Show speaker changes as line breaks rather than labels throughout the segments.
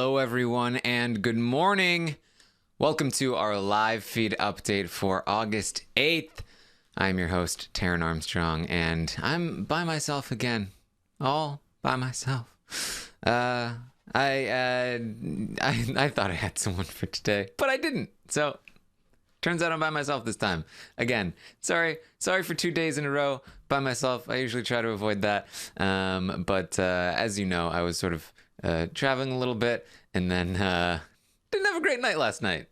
Hello, everyone, and good morning. Welcome to our live feed update for August 8th. I'm your host, Taran Armstrong, and I'm by myself again. All by myself. I thought I had someone for today, but I didn't. So, turns out I'm by myself this time. Again, sorry for 2 days in a row by myself. I usually try to avoid that. But as you know, I was sort of traveling a little bit, and then didn't have a great night last night.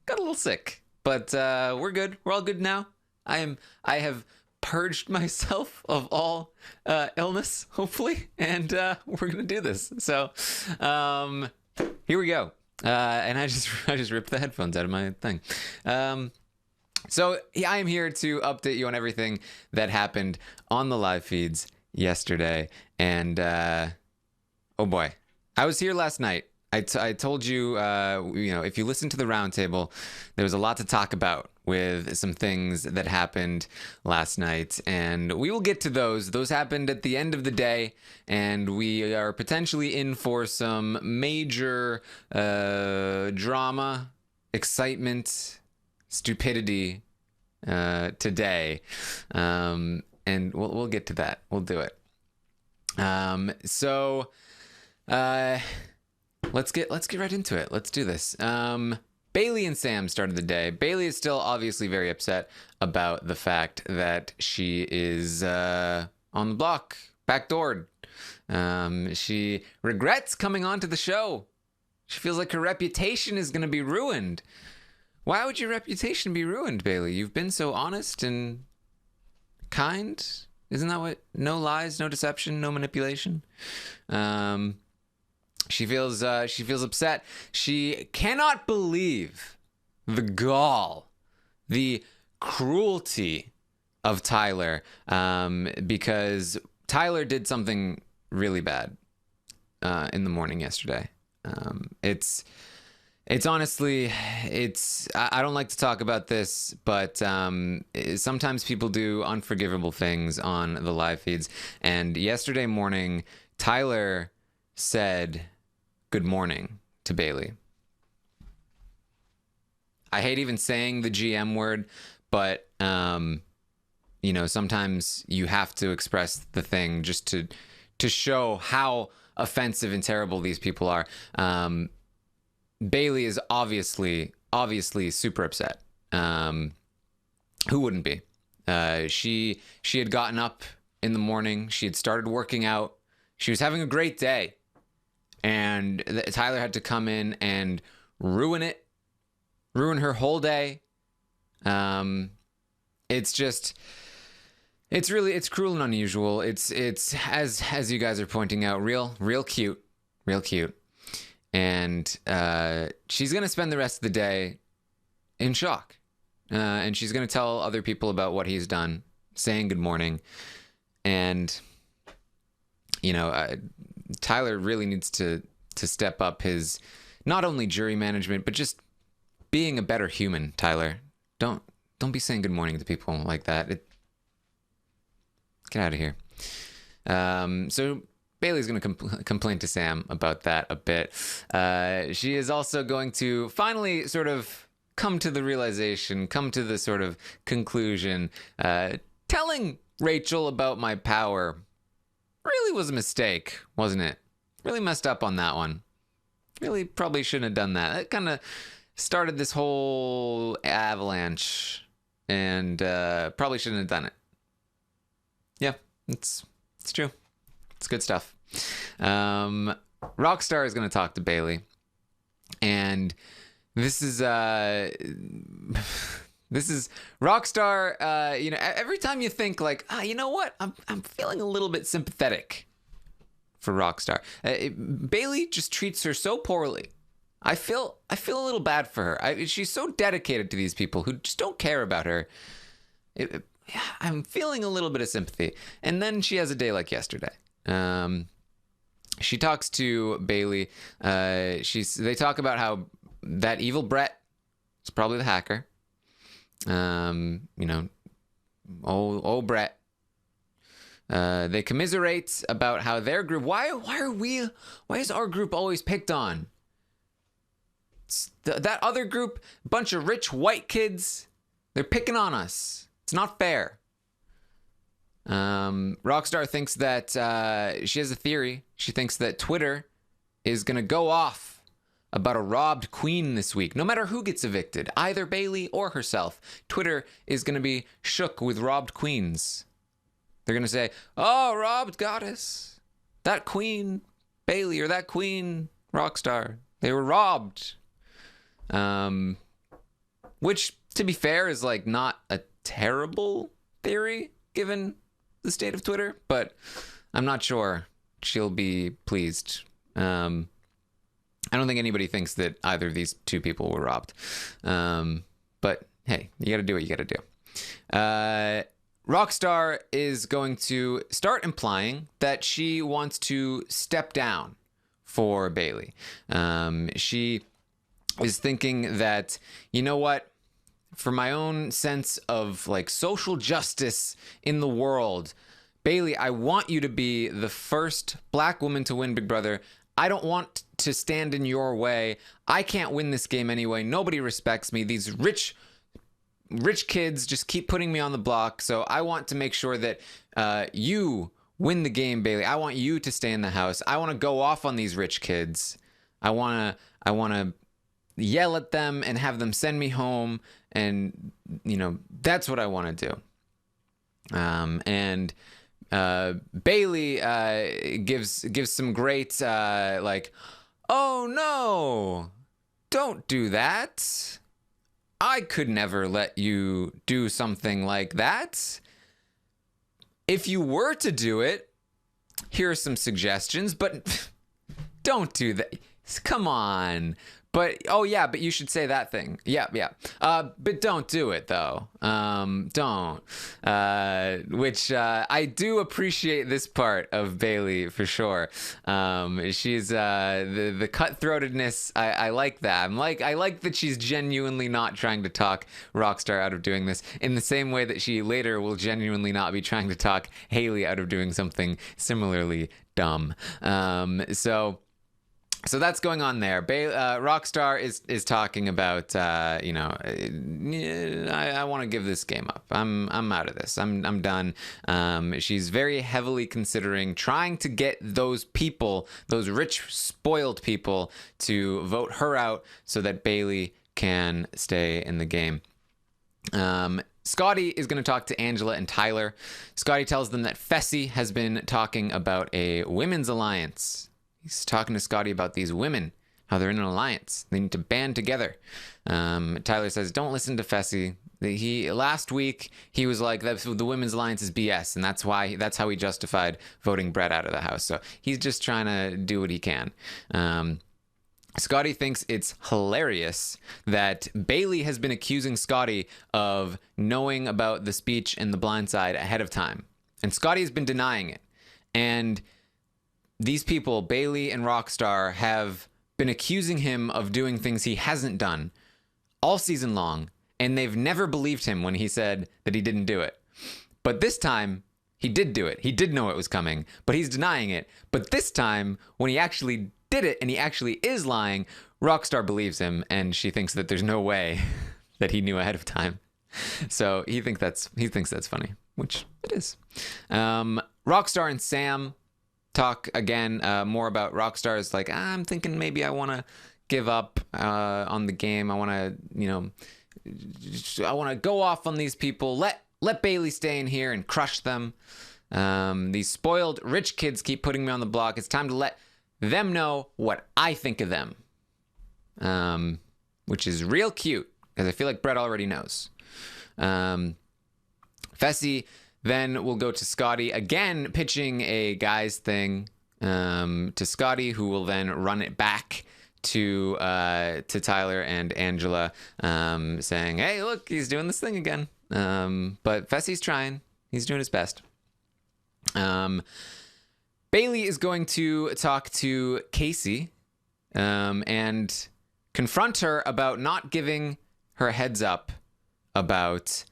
Got a little sick, but we're good. We're all good now. I have purged myself of all illness, hopefully, and we're gonna do this. So here we go. And I just ripped the headphones out of my thing. So yeah, I am here to update you on everything that happened on the live feeds yesterday, and oh boy. I was here last night. I told you, if you listen to the roundtable, there was a lot to talk about with some things that happened last night, and we will get to those. Those happened at the end of the day, and we are potentially in for some major drama, excitement, stupidity today, and we'll get to that. We'll do it. Let's get right into it. Let's do this. Bayleigh and Sam started the day. Bayleigh is still obviously very upset about the fact that she is on the block, backdoored. She regrets coming onto the show. She feels like her reputation is going to be ruined. Why would your reputation be ruined, Bayleigh? You've been so honest and kind. Isn't that what? No lies, no deception, no manipulation. She feels upset. She cannot believe the gall, the cruelty of Tyler, because Tyler did something really bad in the morning yesterday. It's honestly, I don't like to talk about this, but sometimes people do unforgivable things on the live feeds. And yesterday morning, Tyler said good morning to Bayleigh. I hate even saying the GM word, but sometimes you have to express the thing just to show how offensive and terrible these people are. Bayleigh is obviously super upset. Who wouldn't be? She had gotten up in the morning. She had started working out. She was having a great day. And Tyler had to come in and ruin her whole day. It's cruel and unusual. It's as you guys are pointing out, real cute. And she's going to spend the rest of the day in shock. And she's going to tell other people about what he's done, saying good morning. And, Tyler really needs to step up his, not only jury management, but just being a better human, Tyler. Don't be saying good morning to people like that. Get out of here. So Bayleigh's going to complain to Sam about that a bit. She is also going to finally sort of come to the realization, come to the sort of conclusion, telling Rachel about my power really was a mistake, wasn't it? Really messed up on that one. Really probably shouldn't have done that. That kind of started this whole avalanche, and probably shouldn't have done it. Yeah, it's true. It's good stuff. Rockstar is going to talk to Bayleigh, and this is Rockstar. Every time you think like, you know what, I'm feeling a little bit sympathetic for Rockstar. Bayleigh just treats her so poorly. I feel a little bad for her. She's so dedicated to these people who just don't care about her. I'm feeling a little bit of sympathy. And then she has a day like yesterday. She talks to Bayleigh. They talk about how that evil Brett is probably the hacker. Brett. They commiserate about how their group. Why is our group always picked on? That other group, bunch of rich white kids, they're picking on us. It's not fair. Rockstar thinks that she has a theory. She thinks that Twitter is going to go off about a robbed queen this week. No matter who gets evicted, either Bayleigh or herself, Twitter is going to be shook with robbed queens. They're going to say, oh, robbed goddess. That queen, Bayleigh, or that queen, Rockstar, they were robbed. Which, to be fair, is like not a terrible theory given the state of Twitter, but I'm not sure she'll be pleased. I don't think anybody thinks that either of these two people were robbed. But hey, you got to do what you got to do. Rockstar is going to start implying that she wants to step down for Bayleigh. She is thinking that, you know what? For my own sense of like social justice in the world, Bayleigh, I want you to be the first black woman to win Big Brother. I don't want to stand in your way. I can't win this game anyway. Nobody respects me. These rich kids just keep putting me on the block. So I want to make sure that you win the game, Bayleigh. I want you to stay in the house. I want to go off on these rich kids. I want to yell at them and have them send me home. And, you know, that's what I want to do. And Bayleigh gives some great, like, oh, no, don't do that. I could never let you do something like that. If you were to do it, here are some suggestions, but don't do that. Come on. But, oh yeah, but you should say that thing. Yeah. But don't do it, though. Don't. Which I do appreciate this part of Bayleigh, for sure. She's, the cutthroatedness, I like that. I like that she's genuinely not trying to talk Rockstar out of doing this, in the same way that she later will genuinely not be trying to talk Haleigh out of doing something similarly dumb. So that's going on there. Rockstar is talking about, I want to give this game up. I'm out of this. I'm done. She's very heavily considering trying to get those people, those rich, spoiled people, to vote her out so that Bayleigh can stay in the game. Scottie is going to talk to Angela and Tyler. Scottie tells them that Fessy has been talking about a women's alliance. He's talking to Scottie about these women, how they're in an alliance. They need to band together. Tyler says, don't listen to Fessy. Last week, he was like, the women's alliance is BS, and that's how he justified voting Brett out of the house. So he's just trying to do what he can. Scottie thinks it's hilarious that Bayleigh has been accusing Scottie of knowing about the speech and the blind side ahead of time. And Scottie has been denying it. And these people, Bayleigh and Rockstar, have been accusing him of doing things he hasn't done all season long, and they've never believed him when he said that he didn't do it. But this time, he did do it. He did know it was coming, but he's denying it. But this time, when he actually did it and he actually is lying, Rockstar believes him, and she thinks that there's no way that he knew ahead of time. So he thinks that's funny, which it is. Rockstar and Sam talk again more about Rockstar. Is like, I'm thinking maybe I want to give up on the game. I want to go off on these people. Let Bayleigh stay in here and crush them. These spoiled rich kids keep putting me on the block. It's time to let them know what I think of them. Which is real cute, because I feel like Brett already knows. Fessy then we'll go to Scottie, again pitching a guys thing to Scottie, who will then run it back to Tyler and Angela, saying, hey, look, he's doing this thing again. But Fessy's trying. He's doing his best. Bayleigh is going to talk to Kaycee and confront her about not giving her heads up about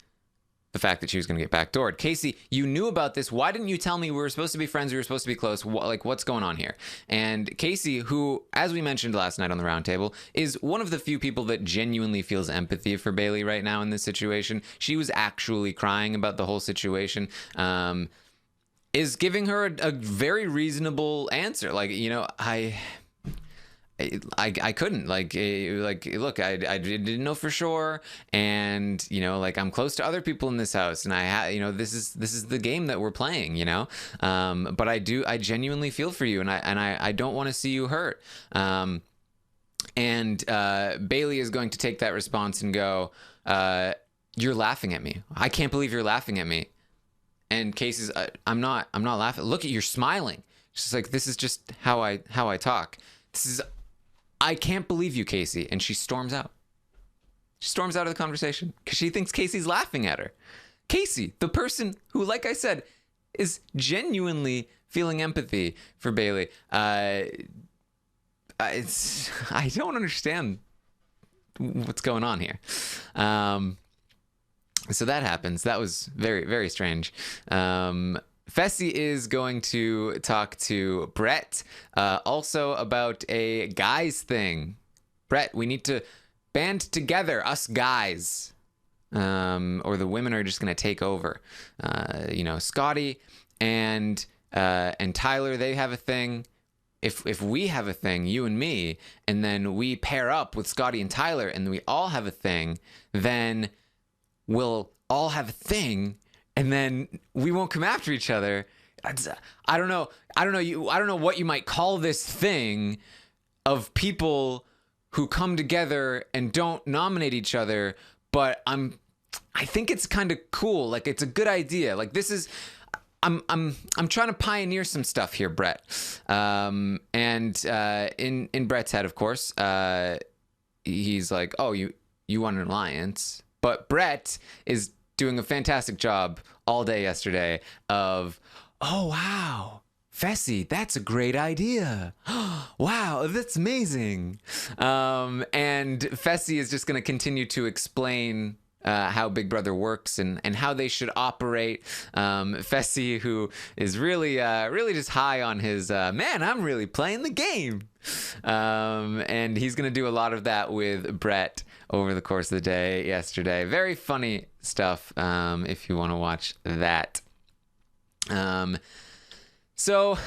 the fact that she was going to get backdoored. Kaycee, you knew about this. Why didn't you tell me we were supposed to be friends? We were supposed to be close. What's going on here? And Kaycee, who, as we mentioned last night on the roundtable, is one of the few people that genuinely feels empathy for Bayleigh right now in this situation. She was actually crying about the whole situation. Is giving her a very reasonable answer. Like, you know, I couldn't look, I didn't know for sure, and you know, like, I'm close to other people in this house, and you know, this is the game that we're playing, you know, but I genuinely feel for you, and I don't want to see you hurt. And Bayleigh is going to take that response and go, you're laughing at me. I can't believe you're laughing at me. And Kaycee's, I'm not laughing. Look at, you're smiling. She's like, this is just how I talk. I can't believe you, Kaycee. And she storms out. She storms out of the conversation because she thinks Kaycee's laughing at her. Kaycee, the person who, like I said, is genuinely feeling empathy for Bayleigh. I don't understand what's going on here. So that happens. That was very, very strange. Fessy is going to talk to Brett also about a guys thing. Brett, we need to band together, us guys, or the women are just going to take over. You know, Scottie and Tyler, they have a thing. If we have a thing, you and me, and then we pair up with Scottie and Tyler, and we all have a thing, then we'll all have a thing, and then we won't come after each other. I don't know what you might call this thing of people who come together and don't nominate each other, but I think it's kind of cool. Like, it's a good idea. Like, this is, I'm trying to pioneer some stuff here, Brett. And in Brett's head, of course, he's like, oh, you want an alliance. But Brett is doing a fantastic job all day yesterday of, oh, wow, Fessy, that's a great idea. Wow, that's amazing. And Fessy is just going to continue to explain how Big Brother works and how they should operate. Fessy, who is really just high on his, man, I'm really playing the game. And he's going to do a lot of that with Brett over the course of the day yesterday. Very funny stuff, if you want to watch that. So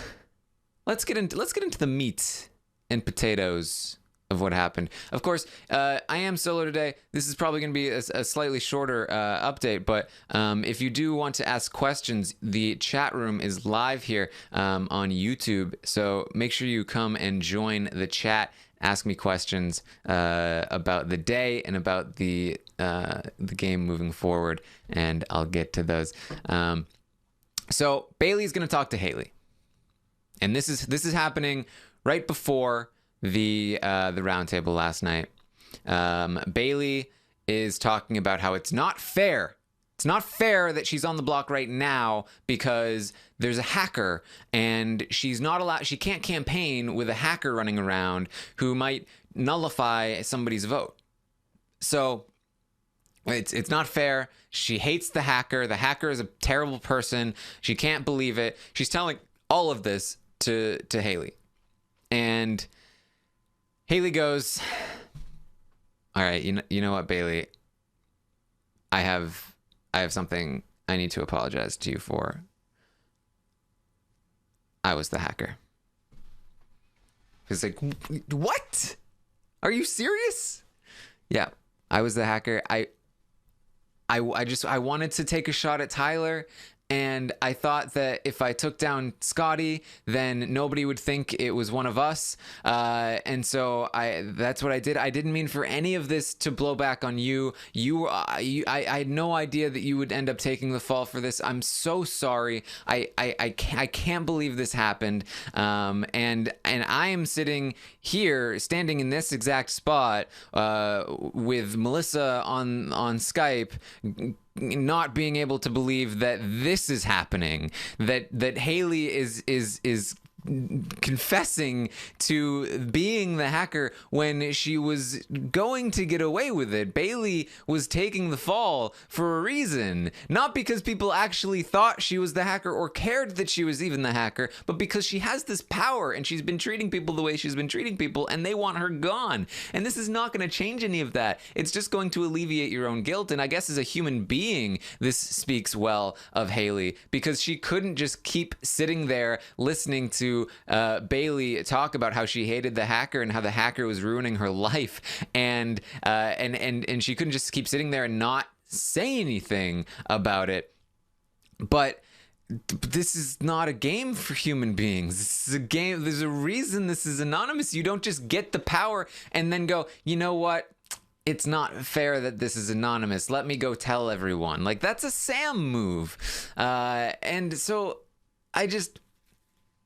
let's get into the meat and potatoes of what happened. Of course, I am solo today. This is probably going to be a slightly shorter update, but if you do want to ask questions, the chat room is live here on YouTube, so make sure you come and join the chat. Ask me questions about the day and about the game moving forward, and I'll get to those. So Bayleigh's going to talk to Haleigh, and this is happening right before the roundtable last night. Bayleigh is talking about how it's not fair. It's not fair that she's on the block right now because there's a hacker and she's not allowed. She can't campaign with a hacker running around who might nullify somebody's vote. So it's not fair. She hates the hacker. The hacker is a terrible person. She can't believe it. She's telling all of this to Haleigh, and Haleigh goes, all right, you know what, Bayleigh? I have something I need to apologize to you for. I was the hacker. He's like, what? Are you serious? Yeah, I was the hacker. I wanted to take a shot at Tyler, and I thought that if I took down Scottie, then nobody would think it was one of us. And so that's what I did. I didn't mean for any of this to blow back on you. I had no idea that you would end up taking the fall for this. I'm so sorry. I can't believe this happened. And I am sitting here, standing in this exact spot, with Melissa on Skype, not being able to believe that this is happening, that Haleigh is confessing to being the hacker when she was going to get away with it. Bayleigh was taking the fall for a reason, not because people actually thought she was the hacker or cared that she was even the hacker, but because she has this power and she's been treating people the way she's been treating people, and they want her gone. And this is not going to change any of that. It's just going to alleviate your own guilt. And I guess as a human being, this speaks well of Haleigh, because she couldn't just keep sitting there listening to Bayleigh talk about how she hated the hacker and how the hacker was ruining her life, and she couldn't just keep sitting there and not say anything about it. But this is not a game for human beings. This is a game. There's a reason this is anonymous. You don't just get the power and then go, you know what? It's not fair that this is anonymous. Let me go tell everyone. Like, that's a Sam move. And so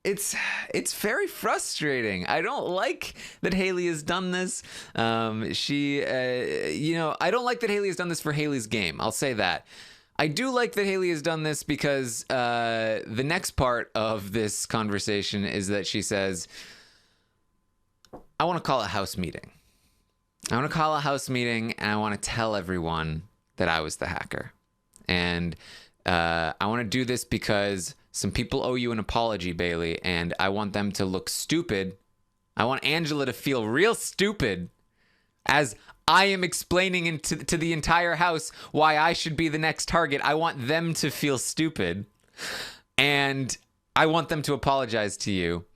it's very frustrating. I don't like that Haleigh has done this. I don't like that Haleigh has done this for Haleigh's game. I'll say that. I do like that Haleigh has done this because the next part of this conversation is that she says, I want to call a house meeting. I want to call a house meeting, and I want to tell everyone that I was the hacker. And I want to do this because some people owe you an apology, Bayleigh, and I want them to look stupid. I want Angela to feel real stupid as I am explaining to the entire house why I should be the next target. I want them to feel stupid, and I want them to apologize to you.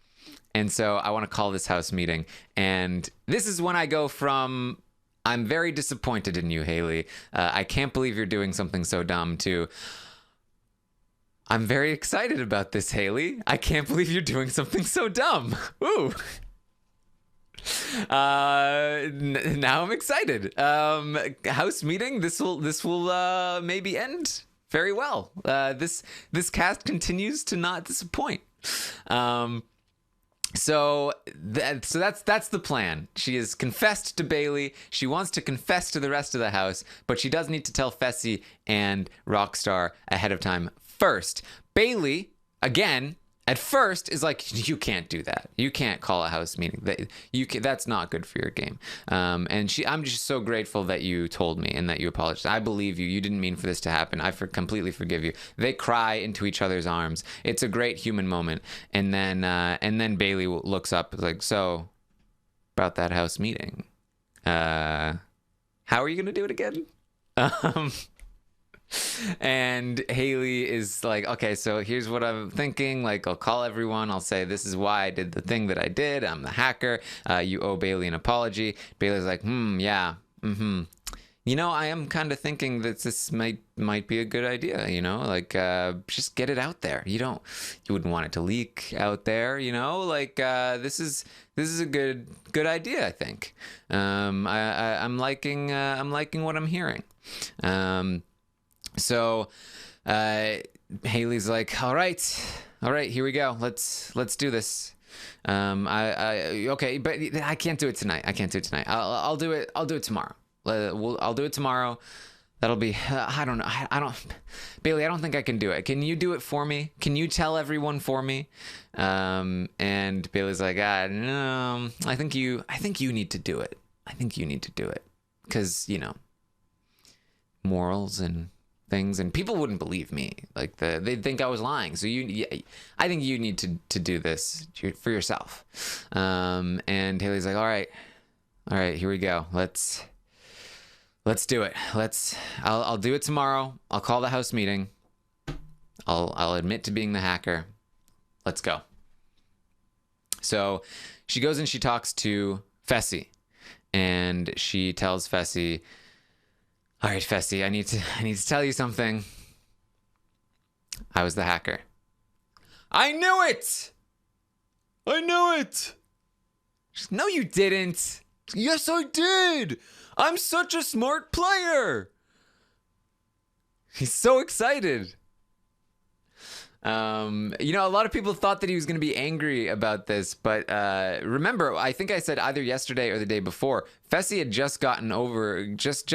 And so I want to call this house meeting. And this is when I go from, I'm very disappointed in you, Haleigh. I can't believe you're doing something so dumb, to, I'm very excited about this, Haleigh. I can't believe you're doing something so dumb. Ooh. Now I'm excited. House meeting. This will maybe end very well. This cast continues to not disappoint. So that's the plan. She has confessed to Bayleigh. She wants to confess to the rest of the house, but she does need to tell Fessy and Rockstar ahead of time first. Bayleigh, again, at first is like, you can't do that. You can't call a house meeting. That's not good for your game. And I'm just so grateful that you told me and that you apologized. I believe you. You didn't mean for this to happen. I completely forgive you. They cry into each other's arms. It's a great human moment. And then Bayleigh looks up like, so about that house meeting, how are you gonna do it again? And Haleigh is like, okay, so here's what I'm thinking. Like, I'll call everyone. I'll say, this is why I did the thing that I did. I'm the hacker. You owe Bayleigh an apology. Bayleigh's like, yeah, You know, I am kind of thinking that this might be a good idea, you know, like, just get it out there. You wouldn't want it to leak out there, you know, like, this is a good idea, I think. I'm liking what I'm hearing. So Haleigh's like, all right, here we go. Let's do this. Okay, but I can't do it tonight. I'll do it tomorrow. I'll do it tomorrow. That'll be, I don't know. Bayleigh, I don't think I can do it. Can you do it for me? Can you tell everyone for me? And Bayleigh's like, no, I think you need to do it. Cause, you know, morals and things, and people wouldn't believe me. Like, they'd think I was lying. So I think you need to do this for yourself. And Haleigh's like, all right, here we go. Let's do it. I'll do it tomorrow. I'll call the house meeting. I'll admit to being the hacker. Let's go. So she goes and she talks to Fessy, and she tells Fessy, all right, Fessy, I need to tell you something. I was the hacker. I knew it. No, you didn't. Yes, I did. I'm such a smart player. He's so excited. You know, a lot of people thought that he was going to be angry about this, but remember, I think I said either yesterday or the day before, Fessy had just gotten over, just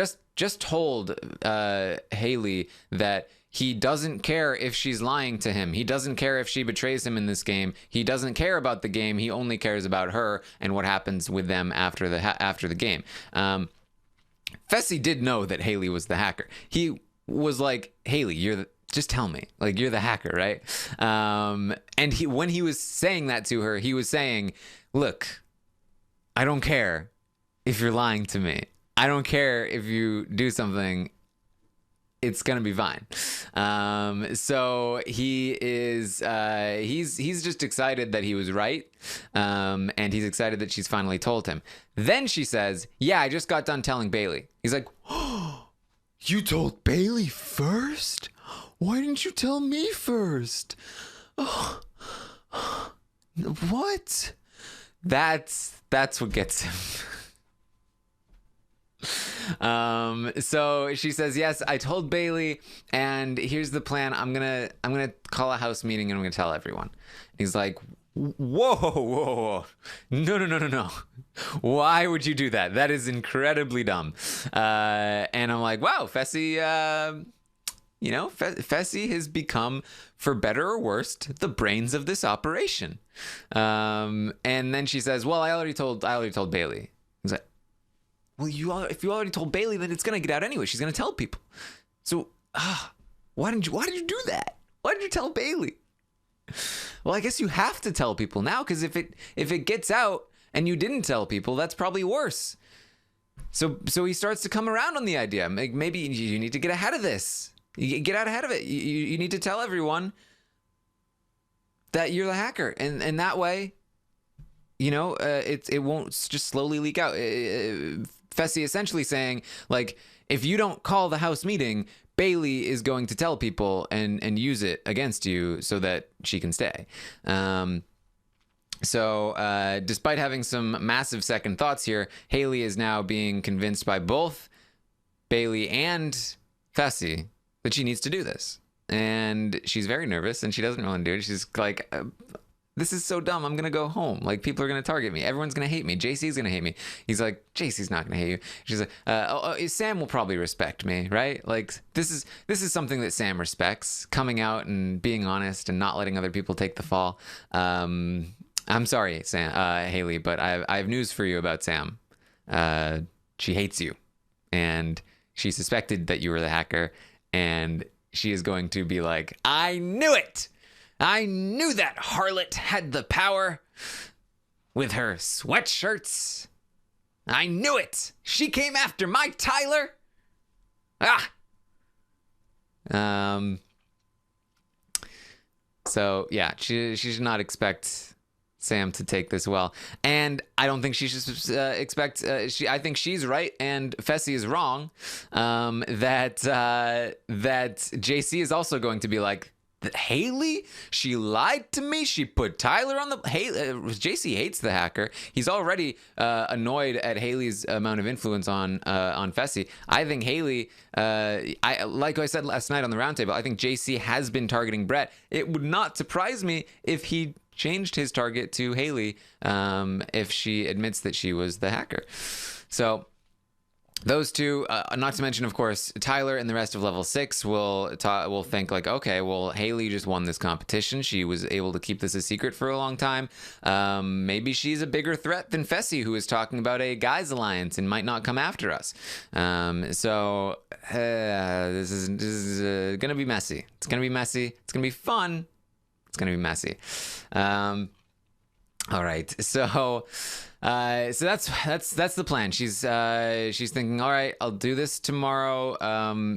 told Haleigh that He doesn't care if she's lying to him. He doesn't care if she betrays him in this game. He doesn't care about the game. He only cares about her and what happens with them after the game. Fessy did know that Haleigh was the hacker. He was like, Haleigh, just tell me, like, you're the hacker, right? And when he was saying that to her, he was saying, look, I don't care if you're lying to me. I don't care if you do something. It's gonna be fine. So he is he's just excited that he was right, and he's excited that she's finally told him. Then she says, yeah, I just got done telling Bayleigh. He's like, oh, you told Bayleigh first? Why didn't you tell me first? Oh, what? That's what gets him. So she says, yes, I told Bayleigh, and here's the plan. I'm gonna call a house meeting and I'm gonna tell everyone. And he's like, whoa, no. Why would you do that? That is incredibly dumb. And I'm like, wow, Fessy, Fessy has become, for better or worse, the brains of this operation. And then she says, well, I already told Bayleigh. He's like, well, if you already told Bayleigh, then it's gonna get out anyway. She's gonna tell people. So, why did you do that? Why did you tell Bayleigh? Well, I guess you have to tell people now, because if it gets out and you didn't tell people, that's probably worse. So he starts to come around on the idea. Maybe you need to get ahead of this. You get out ahead of it. You need to tell everyone that you're the hacker, and that way, it won't just slowly leak out. Fessy essentially saying, like, if you don't call the house meeting, Bayleigh is going to tell people and use it against you so that she can stay. So despite having some massive second thoughts here, Haleigh is now being convinced by both Bayleigh and Fessy that she needs to do this. And she's very nervous, and she doesn't want to do it. She's like, this is so dumb. I'm going to go home. Like, people are going to target me. Everyone's going to hate me. JC's going to hate me. He's like, JC's not going to hate you. She's like, Sam will probably respect me, right? Like, this is something that Sam respects, coming out and being honest and not letting other people take the fall. I'm sorry, Haleigh, but I have news for you about Sam. She hates you, and she suspected that you were the hacker, and she is going to be like, I knew it! I knew that harlot had the power with her sweatshirts. I knew it. She came after my Tyler. So yeah, she should not expect Sam to take this well, and I don't think she should expect. I think she's right, and Fessy is wrong. That JC is also going to be like, Haleigh, she lied to me. She put Tyler on the. JC hates the hacker. He's already annoyed at Haleigh's amount of influence on Fessy. I think Haleigh, like I said last night on the roundtable, I think JC has been targeting Brett. It would not surprise me if he changed his target to Haleigh if she admits that she was the hacker. So those two, not to mention, of course, Tyler and the rest of level 6 will think like, okay, well, Haleigh just won this competition. She was able to keep this a secret for a long time. Maybe she's a bigger threat than Fessy, who is talking about a guys alliance and might not come after us. So this is gonna be messy. It's gonna be messy. It's gonna be fun. It's gonna be messy. All right, so that's the plan. She's thinking, all right, I'll do this tomorrow.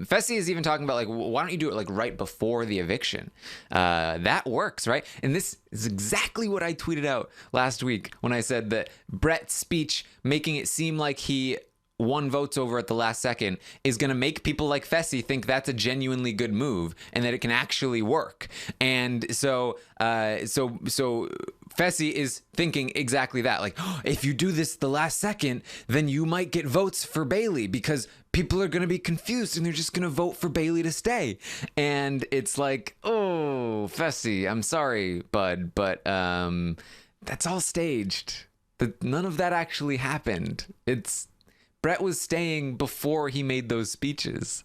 Fessy is even talking about, like, why don't you do it like right before the eviction? That works, right? And this is exactly what I tweeted out last week when I said that Brett's speech making it seem like he won votes over at the last second is going to make people like Fessy think that's a genuinely good move and that it can actually work. And so Fessy is thinking exactly that. Like, oh, if you do this the last second, then you might get votes for Bayleigh because people are going to be confused and they're just going to vote for Bayleigh to stay. And it's like, oh, Fessy, I'm sorry, bud, but that's all staged. None of that actually happened. Brett was staying before he made those speeches.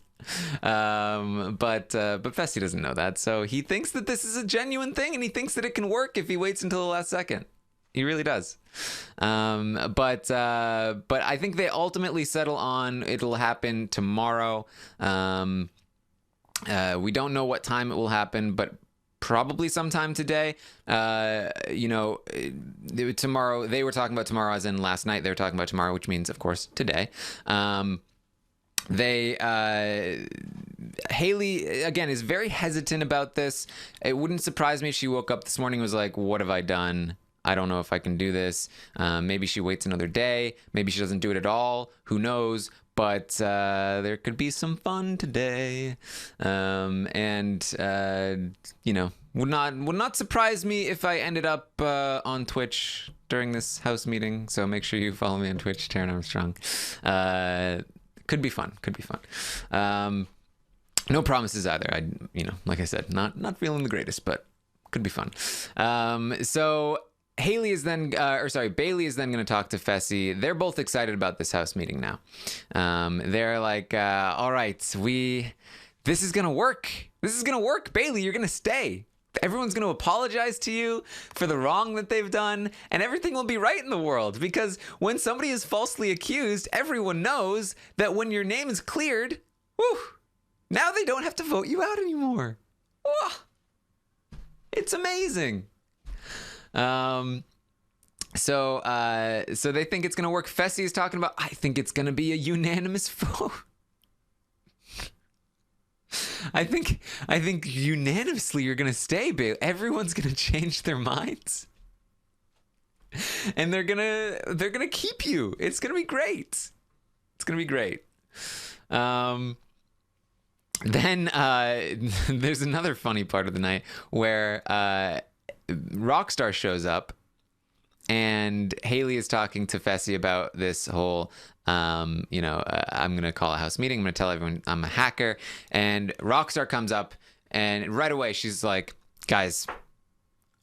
But Fessy doesn't know that, so he thinks that this is a genuine thing, and he thinks that it can work if he waits until the last second. He really does. But I think they ultimately settle on it'll happen tomorrow. We don't know what time it will happen, but probably sometime today. Tomorrow, they were talking about tomorrow as in last night. They were talking about tomorrow, which means, of course, today. Haleigh, again, is very hesitant about this. It wouldn't surprise me if she woke up this morning and was like, what have I done? I don't know if I can do this. Maybe she waits another day. Maybe she doesn't do it at all. Who knows? But there could be some fun today. Would not surprise me if I ended up on Twitch during this house meeting. So make sure you follow me on Twitch, Taran Armstrong. Could be fun. No promises either. Like I said, not feeling the greatest, but could be fun. So Bayleigh is then going to talk to Fessy. They're both excited about this house meeting now. They're like, all right, this is going to work. This is going to work. Bayleigh, you're going to stay. Everyone's going to apologize to you for the wrong that they've done, and everything will be right in the world. Because when somebody is falsely accused, everyone knows that when your name is cleared, now they don't have to vote you out anymore. Whoa. It's amazing. So they think it's going to work. Fessy is talking about, I think it's going to be a unanimous vote. I think unanimously you're going to stay, Bayleigh. Everyone's going to change their minds. And they're going to keep you. It's going to be great. It's going to be great. Then there's another funny part of the night where Rockstar shows up, and Haleigh is talking to Fessy about this whole, I'm going to call a house meeting. I'm going to tell everyone I'm a hacker. And Rockstar comes up, and right away she's like, guys,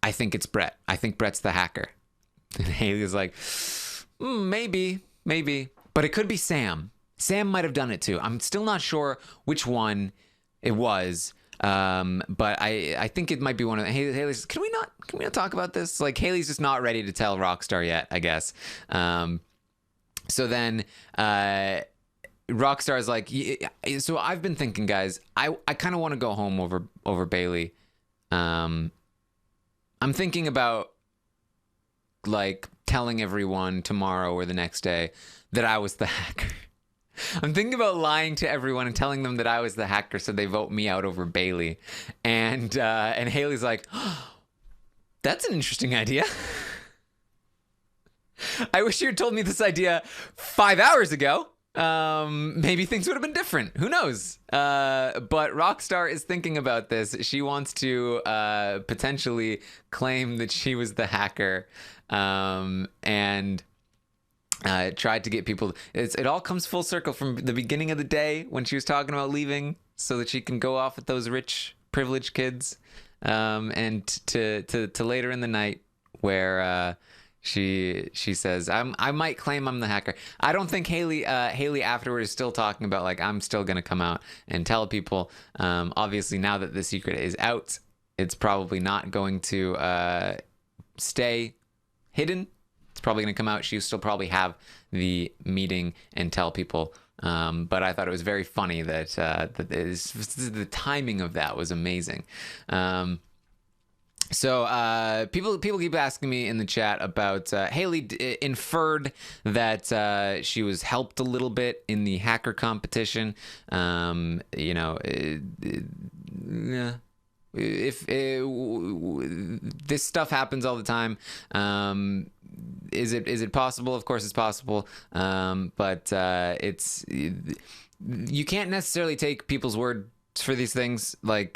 I think it's Brett. I think Brett's the hacker. And Haleigh is like, maybe, but it could be Sam. Sam might have done it too. I'm still not sure which one it was. But I think it might be one of Haleigh says, can we not talk about this? Like, Haleigh's just not ready to tell Rockstar yet, I guess. So then Rockstar is like, so I've been thinking, guys, I kind of want to go home over Bayleigh. I'm thinking about like telling everyone tomorrow or the next day that I was the hacker. I'm thinking about lying to everyone and telling them that I was the hacker so they vote me out over Bayleigh. And Haleigh's like, that's an interesting idea. I wish you had told me this idea 5 hours ago. Maybe things would have been different. Who knows? But Rockstar is thinking about this. She wants to potentially claim that she was the hacker. And tried to get people. It all comes full circle from the beginning of the day when she was talking about leaving so that she can go off with those rich, privileged kids, and to later in the night where she says, I might claim I'm the hacker. I don't think Haleigh afterward is still talking about like I'm still gonna come out and tell people. Obviously, now that the secret is out, it's probably not going to stay hidden. It's probably going to come out. She'll still probably have the meeting and tell people. But I thought it was very funny that the timing of that was amazing. So people keep asking me in the chat about Haleigh inferred that she was helped a little bit in the hacker competition. If this stuff happens all the time, is it possible? Of course it's possible. But you can't necessarily take people's word for these things. Like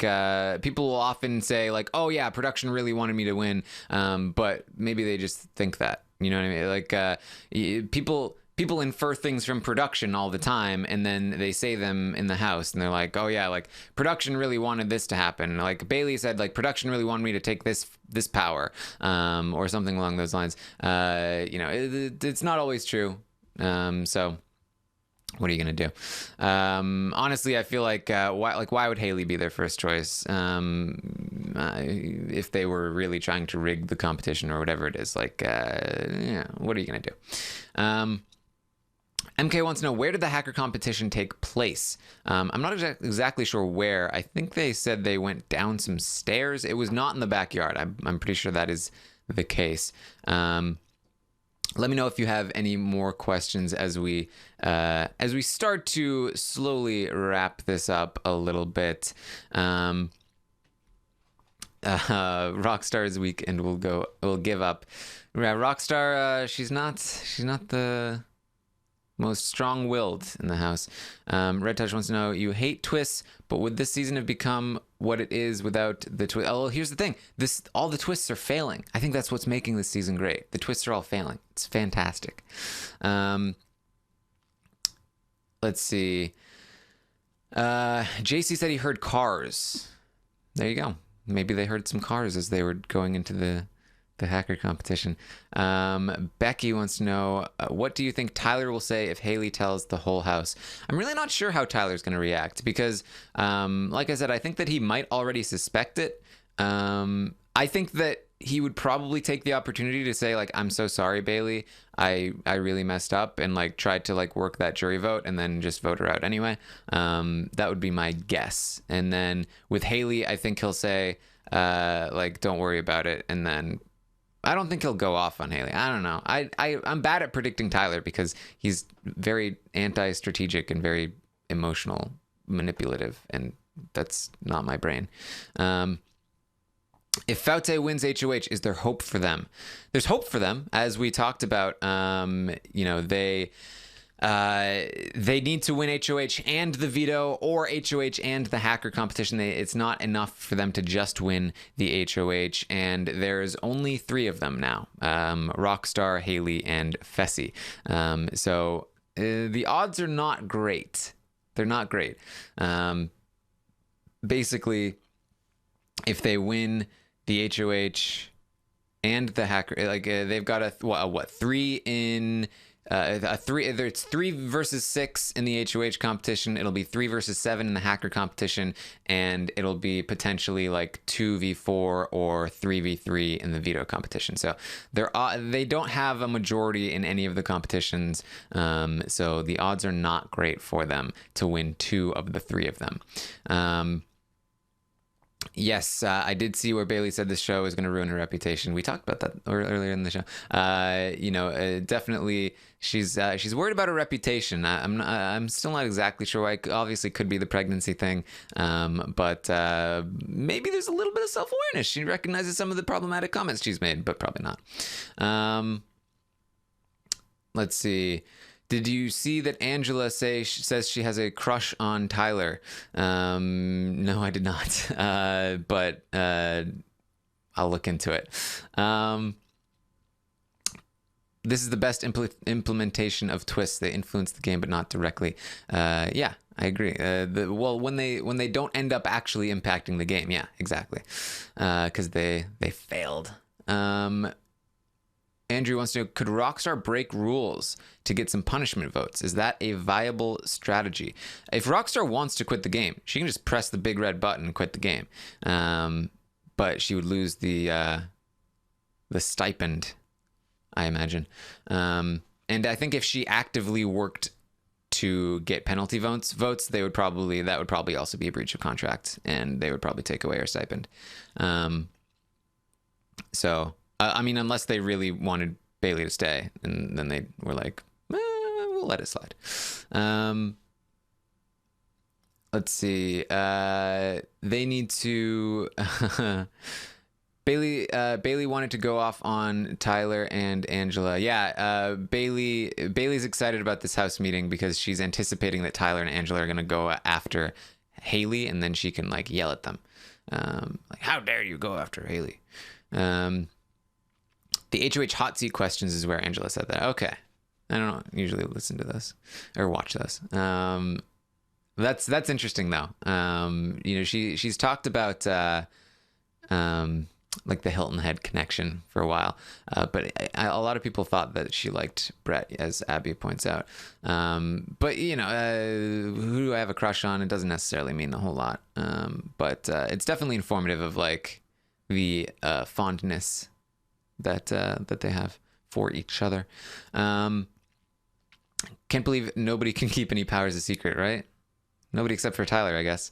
people will often say like, oh yeah, production really wanted me to win, but maybe they just think that, you know what I mean? Like people infer things from production all the time, and then they say them in the house, and they're like, oh yeah, like production really wanted this to happen. Like Bayleigh said, like production really wanted me to take this power, or something along those lines. It's not always true. So What are you gonna do? Honestly, I feel like why would Haleigh be their first choice if they were really trying to rig the competition or whatever it is? Like, yeah, what are you gonna do? MK wants to know, where did the hacker competition take place? I'm not exactly sure where. I think they said they went down some stairs. It was not in the backyard. I'm pretty sure that is the case. Let me know if you have any more questions as we start to slowly wrap this up a little bit. Rockstar's weekend will give up. Yeah, Rockstar, she's not the most strong-willed in the house. Red Touch wants to know, you hate twists, but would this season have become what it is without the twist? Oh, well, here's the thing. All the twists are failing. I think that's what's making this season great. The twists are all failing. It's fantastic. Let's see. JC said he heard cars. There you go. Maybe they heard some cars as they were going into the hacker competition. Becky wants to know, what do you think Tyler will say if Haleigh tells the whole house? I'm really not sure how Tyler's going to react because, like I said, I think that he might already suspect it. I think that he would probably take the opportunity to say, like, I'm so sorry, Bayleigh. I really messed up and, like, tried to, like, work that jury vote and then just vote her out anyway. That would be my guess. And then with Haleigh, I think he'll say, like, don't worry about it. And then I don't think he'll go off on Haleigh. I don't know. I'm bad at predicting Tyler because he's very anti-strategic and very emotional, manipulative, and that's not my brain. If Faute wins HOH, is there hope for them? There's hope for them, as we talked about. You know, they need to win HOH and the veto, or HOH and the hacker competition. It's not enough for them to just win the HOH, and there's only 3 of them now: Rockstar, Haleigh, and Fessy. So the odds are not great. They're not great. Basically, if they win the HOH and the hacker, like they've got a 3 in. It's 3 versus 6 in the HOH competition. It'll be 3 versus 7 in the hacker competition, and it'll be potentially like 2v4 or 3v3 in the veto competition. So they don't have a majority in any of the competitions. So the odds are not great for them to win 2 of the 3 of them. Yes, I did see where Bayleigh said this show is going to ruin her reputation. We talked about that earlier in the show. Definitely, she's worried about her reputation. I'm still not exactly sure why. Obviously, could be the pregnancy thing, but maybe there's a little bit of self-awareness. She recognizes some of the problematic comments she's made, but probably not. Let's see. Did you see that Angela says she has a crush on Tyler? No, I did not. But I'll look into it. This is the best implementation of twists. They influence the game, but not directly. Yeah, I agree. When they don't end up actually impacting the game. Yeah, exactly. Because they failed. Andrew wants to know, could Rockstar break rules to get some punishment votes? Is that a viable strategy? If Rockstar wants to quit the game, she can just press the big red button and quit the game. But she would lose the stipend, I imagine. And I think if she actively worked to get penalty votes, that would probably also be a breach of contract, and they would probably take away her stipend. I mean, unless they really wanted Bayleigh to stay, and then they were like, we'll let it slide. Let's see. They need to... Bayleigh wanted to go off on Tyler and Angela. Yeah, Bayleigh's excited about this house meeting because she's anticipating that Tyler and Angela are going to go after Haleigh, and then she can, like, yell at them. Like, how dare you go after Haleigh? The HOH hot seat questions is where Angela said that. Okay. I don't usually listen to this or watch this. That's interesting though. She's talked about like the Hilton Head connection for a while. But a lot of people thought that she liked Brett, as Abby points out. But, you know, who do I have a crush on? It doesn't necessarily mean a whole lot. But it's definitely informative of, like, the fondness that they have for each other. Can't believe nobody can keep any powers a secret, right? Nobody except for Tyler, I guess.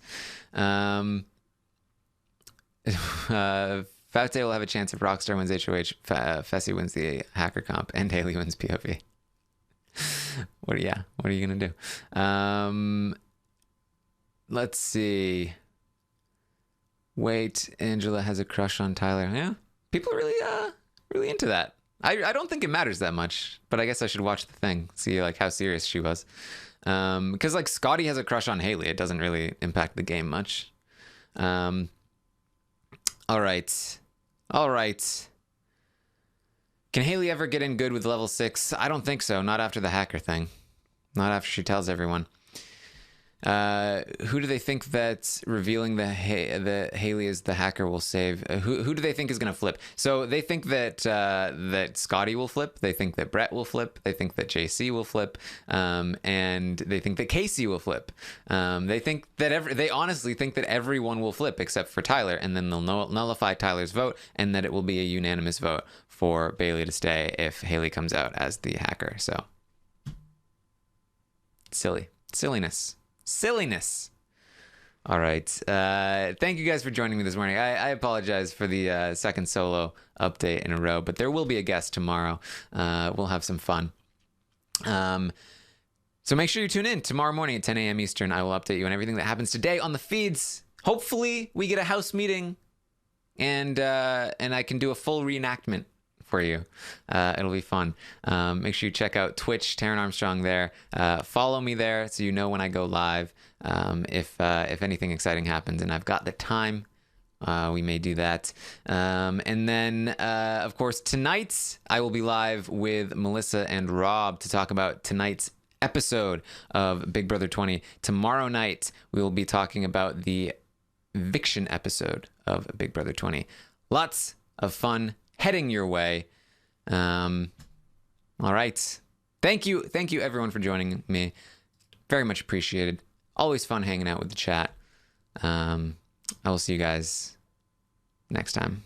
Faute will have a chance if Rockstar wins HOH, Fessy wins the hacker comp, and Haleigh wins POV. What are you gonna do? Let's see. Wait, Angela has a crush on Tyler. Yeah, people are really into that. I don't think it matters that much, but I guess I should watch the thing, see like how serious she was. Because like Scottie has a crush on Haleigh. It doesn't really impact the game much. All right. Can Haleigh ever get in good with level 6? I don't think so. Not after the hacker thing. Not after she tells everyone. Who do they think that revealing the Haleigh is the hacker will save? Who do they think is going to flip? So they think that that Scottie will flip. They think that Brett will flip. They think that JC will flip. And they think that Kaycee will flip. They think that they honestly think that everyone will flip except for Tyler, and then they'll nullify Tyler's vote, and that it will be a unanimous vote for Bayleigh to stay if Haleigh comes out as the hacker. So silliness. All right. Thank you guys for joining me this morning. I apologize for the second solo update in a row, but there will be a guest tomorrow. We'll have some fun. So make sure you tune in tomorrow morning at 10 a.m. Eastern. I will update you on everything that happens today on the feeds. Hopefully we get a house meeting and I can do a full reenactment for you. It'll be fun. Make sure you check out Twitch, Taran Armstrong there. Follow me there so you know when I go live. If anything exciting happens and I've got the time, we may do that. And then, of course, tonight I will be live with Melissa and Rob to talk about tonight's episode of Big Brother 20. Tomorrow night we will be talking about the eviction episode of Big Brother 20. Lots of fun heading your way. All right. Thank you everyone for joining me. Very much appreciated. Always fun hanging out with the chat. I will see you guys next time.